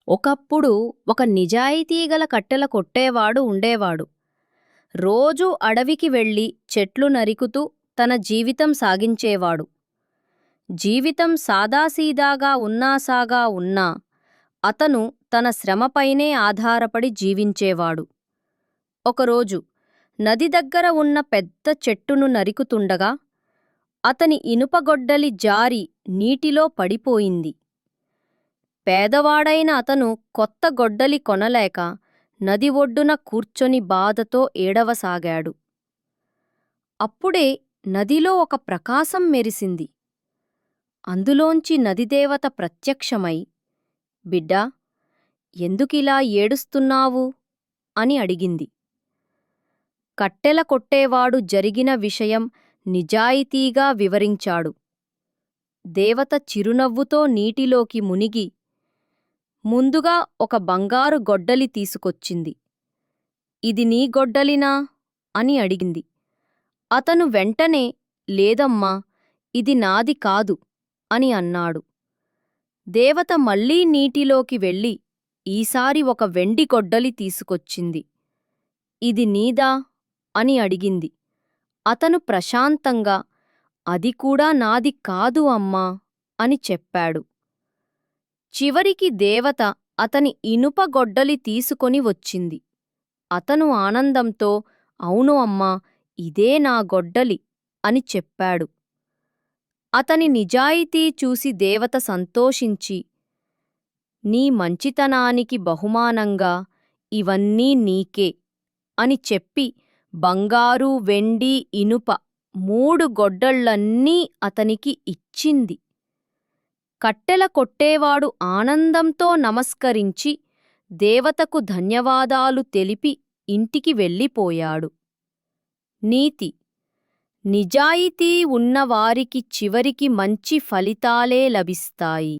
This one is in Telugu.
ఒకప్పుడు ఒక నిజాయితీగల కట్టెల కొట్టేవాడు ఉండేవాడు. రోజూ అడవికి వెళ్ళి చెట్లు నరుకుతూ తన జీవితం సాగించేవాడు. జీవితం సాదాసీదాగా ఉన్నా అతను తన శ్రమపైనే ఆధారపడి జీవించేవాడు. ఒకరోజు నది దగ్గర ఉన్న పెద్ద చెట్టును నరుకుతుండగా అతని ఇనుపగొడ్డలి జారి నీటిలో పడిపోయింది. పేదవాడైన అతను కొత్త గొడ్డలి కొనలేక నది ఒడ్డున కూర్చొని బాధతో ఏడవసాగాడు. అప్పుడే నదిలో ఒక ప్రకాశం మెరిసింది. అందులోంచి నదిదేవత ప్రత్యక్షమై, "బిడ్డా, ఎందుకిలా ఏడుస్తున్నావు?" అని అడిగింది. కట్టెల కొట్టేవాడు జరిగిన విషయం నిజాయితీగా వివరించాడు. దేవత చిరునవ్వుతో నీటిలోకి మునిగి ముందుగా ఒక బంగారు గొడ్డలి తీసుకొచ్చింది. "ఇది నీ గొడ్డలినా?" అని అడిగింది. అతను వెంటనే, "లేదమ్మా, ఇది నాది కాదు" అని అన్నాడు. దేవత మళ్లీ నీటిలోకి వెళ్ళి ఈసారి ఒక వెండి గొడ్డలి తీసుకొచ్చింది. "ఇది నీదా?" అని అడిగింది. అతను ప్రశాంతంగా, "అది కూడా నాది కాదు అమ్మా" అని చెప్పాడు. చివరికి దేవత అతని ఇనుప గొడ్డలి తీసుకొని వచ్చింది. అతను ఆనందంతో, "అవును అమ్మా, ఇదే నా గొడ్డలి" అని చెప్పాడు. అతని నిజాయితీ చూసి దేవత సంతోషించి, "నీ మంచితనానికి బహుమానంగా ఇవన్నీ నీకే" అని చెప్పి బంగారు, వెండి, ఇనుప 3 గొడ్డళ్లన్నీ అతనికి ఇచ్చింది. కట్టెల కొట్టేవాడు ఆనందంతో నమస్కరించి దేవతకు ధన్యవాదాలు తెలిపి ఇంటికి వెళ్ళిపోయాడు. నీతి: నిజాయితీ ఉన్నవారికి చివరికి మంచి ఫలితాలే లభిస్తాయి.